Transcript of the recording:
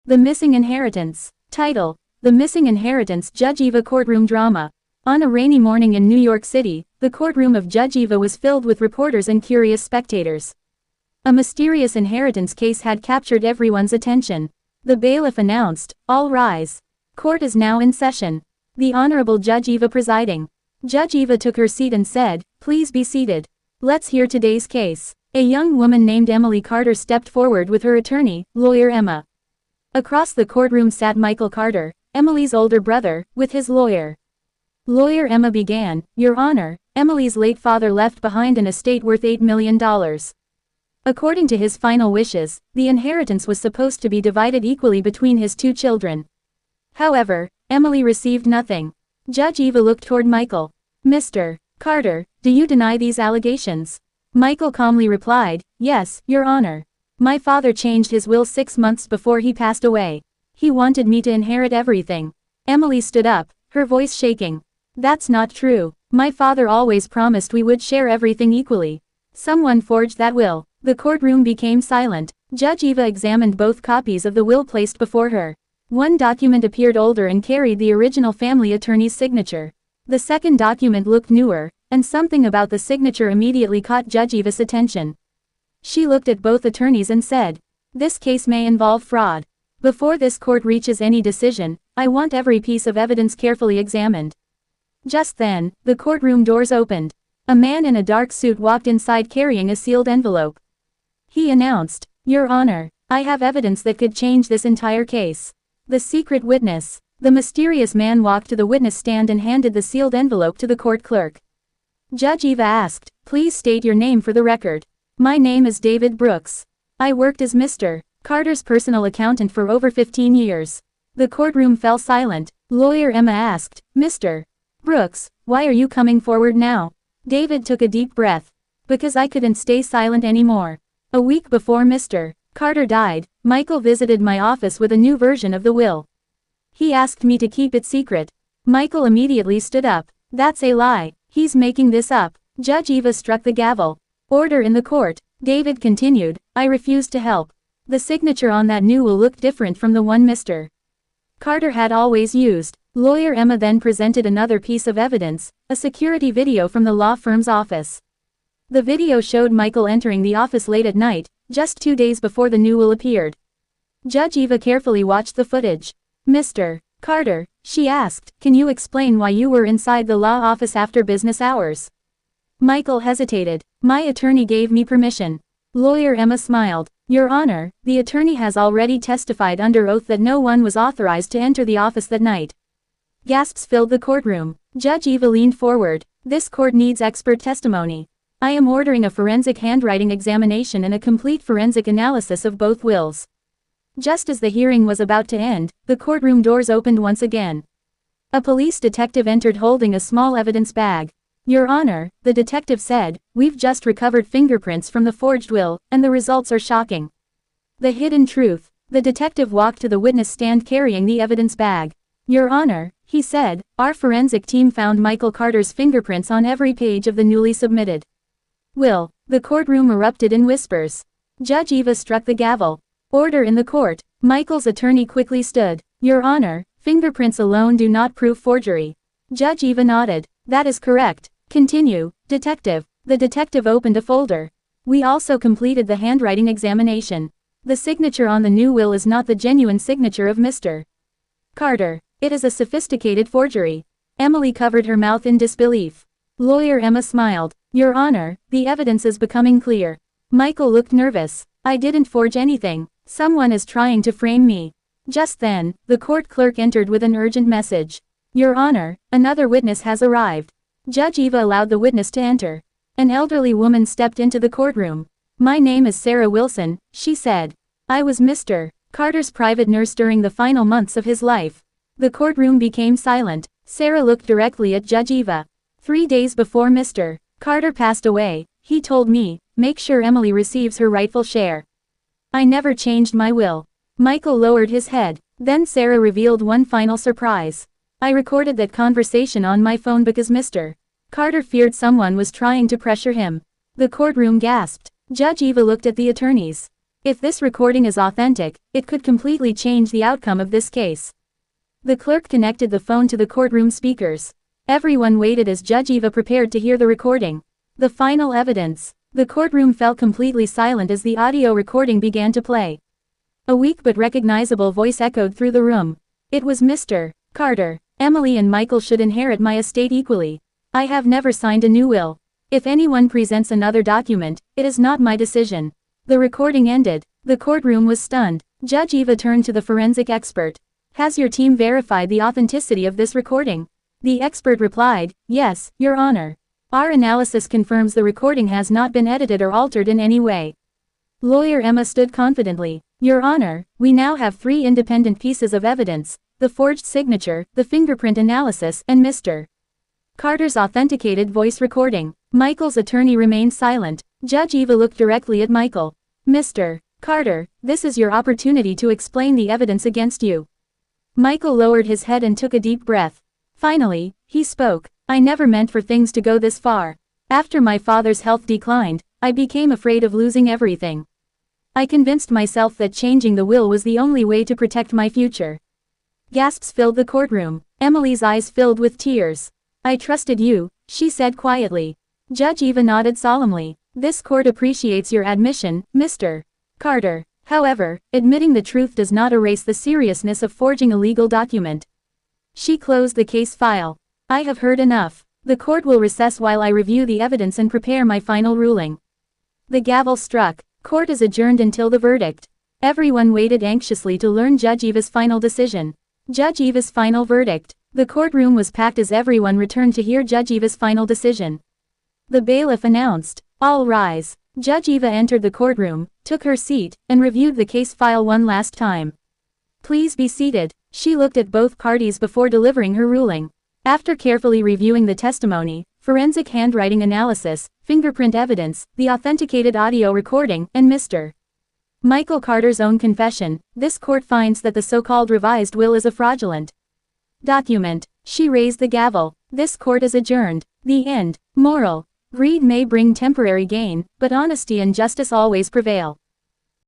The Missing Inheritance. Title: The Missing Inheritance Judge Eva Courtroom Drama. On a rainy morning in New York City, the courtroom of Judge Eva was filled with reporters and curious spectators. A mysterious inheritance case had captured everyone's attention. The bailiff announced, "All rise. Court is now in session." The Honorable Judge Eva presiding. Judge Eva took her seat and said, "Please be seated. Let's hear today's case." A young woman named Emily Carter stepped forward with her attorney, Lawyer Emma. Across the courtroom sat Michael Carter, Emily's older brother, with his lawyer. Lawyer Emma began, "Your Honor, Emily's late father left behind an estate worth $8 million. According to his final wishes, the inheritance was supposed to be divided equally between his two children. However, Emily received nothing." Judge Eva looked toward Michael. "Mr. Carter, do you deny these allegations?" Michael calmly replied, "Yes, Your Honor. My father changed his will 6 months before he passed away. He wanted me to inherit everything." Emily stood up, her voice shaking. "That's not true. My father always promised we would share everything equally. Someone forged that will." The courtroom became silent. Judge Eva examined both copies of the will placed before her. One document appeared older and carried the original family attorney's signature. The second document looked newer, and something about the signature immediately caught Judge Eva's attention. She looked at both attorneys and said, "This case may involve fraud. Before this court reaches any decision, I want every piece of evidence carefully examined." Just then, the courtroom doors opened. A man in a dark suit walked inside carrying a sealed envelope. He announced, "Your Honor, I have evidence that could change this entire case." The secret witness. The mysterious man walked to the witness stand and handed the sealed envelope to the court clerk. Judge Eva asked, "Please state your name for the record." "My name is David Brooks. I worked as Mr. Carter's personal accountant for over 15 years. The courtroom fell silent. Lawyer Emma asked, "Mr. Brooks, why are you coming forward now?" David took a deep breath. "Because I couldn't stay silent anymore. A week before Mr. Carter died, Michael visited my office with a new version of the will. He asked me to keep it secret." Michael immediately stood up. "That's a lie. He's making this up." Judge Eva struck the gavel. "Order in the court." David continued, "I refuse to help. The signature on that new will looked different from the one Mr. Carter had always used." Lawyer Emma then presented another piece of evidence, a security video from the law firm's office. The video showed Michael entering the office late at night, just 2 days before the new will appeared. Judge Eva carefully watched the footage. "Mr. Carter," she asked, "can you explain why you were inside the law office after business hours?" Michael hesitated. "My attorney gave me permission." Lawyer Emma smiled. "Your Honor, the attorney has already testified under oath that no one was authorized to enter the office that night." Gasps filled the courtroom. Judge Eva leaned forward. "This court needs expert testimony. I am ordering a forensic handwriting examination and a complete forensic analysis of both wills." Just as the hearing was about to end, the courtroom doors opened once again. A police detective entered holding a small evidence bag. "Your Honor," the detective said, "we've just recovered fingerprints from the forged will, and the results are shocking." The hidden truth. The detective walked to the witness stand carrying the evidence bag. "Your Honor," he said, "our forensic team found Michael Carter's fingerprints on every page of the newly submitted will." The courtroom erupted in whispers. Judge Eva struck the gavel. "Order in the court." Michael's attorney quickly stood. "Your Honor, fingerprints alone do not prove forgery." Judge Eva nodded. "That is correct. Continue, detective." The detective opened a folder. "We also completed the handwriting examination. The signature on the new will is not the genuine signature of Mr. Carter. It is a sophisticated forgery." Emily covered her mouth in disbelief. Lawyer Emma smiled. "Your Honor, the evidence is becoming clear." Michael looked nervous. "I didn't forge anything. Someone is trying to frame me." Just then, the court clerk entered with an urgent message. "Your Honor, another witness has arrived." Judge Eva allowed the witness to enter. An elderly woman stepped into the courtroom. "My name is Sarah Wilson," she said. "I was Mr. Carter's private nurse during the final months of his life." The courtroom became silent. Sarah looked directly at Judge Eva. 3 days before Mr. Carter passed away, he told me, make sure Emily receives her rightful share. I never changed my will." Michael lowered his head. Then Sarah revealed one final surprise. "I recorded that conversation on my phone because Mr. Carter feared someone was trying to pressure him." The courtroom gasped. Judge Eva looked at the attorneys. If this recording is authentic, it could completely change the outcome of this case. The clerk connected the phone to the courtroom speakers. Everyone waited as Judge Eva prepared to hear the recording. The final evidence. The courtroom fell completely silent as the audio recording began to play. A weak but recognizable voice echoed through the room. It was Mr. Carter. Emily and Michael should inherit my estate equally. I have never signed a new will. If anyone presents another document, it is not my decision. The recording ended. The courtroom was stunned. Judge Eva turned to the forensic expert. Has your team verified the authenticity of this recording? The expert replied, yes, Your Honor. Our analysis confirms the recording has not been edited or altered in any way. Lawyer Emma stood confidently. Your Honor, we now have 3 independent pieces of evidence: the forged signature, the fingerprint analysis, and Mr. Carter's authenticated voice recording. Michael's attorney remained silent. Judge Eva looked directly at Michael. Mr. Carter, this is your opportunity to explain the evidence against you. Michael lowered his head and took a deep breath. Finally, he spoke. I never meant for things to go this far. After my father's health declined, I became afraid of losing everything. I convinced myself that changing the will was the only way to protect my future. Gasps filled the courtroom. Emily's eyes filled with tears. I trusted you, she said quietly. Judge Eva nodded solemnly. This court appreciates your admission, Mr. Carter. However, admitting the truth does not erase the seriousness of forging a legal document. She closed the case file. I have heard enough. The court will recess while I review the evidence and prepare my final ruling. The gavel struck. Court is adjourned until the verdict. Everyone waited anxiously to learn Judge Eva's final decision. Judge Eva's final verdict. The courtroom was packed as everyone returned to hear Judge Eva's final decision. The bailiff announced, "All rise." Judge Eva entered the courtroom, took her seat, and reviewed the case file one last time. Please be seated. She looked at both parties before delivering her ruling. After carefully reviewing the testimony, forensic handwriting analysis, fingerprint evidence, the authenticated audio recording, and Mr. Michael Carter's own confession, this court finds that the so-called revised will is a fraudulent document. She raised the gavel. This court is adjourned. The end. Moral. Greed may bring temporary gain, but honesty and justice always prevail.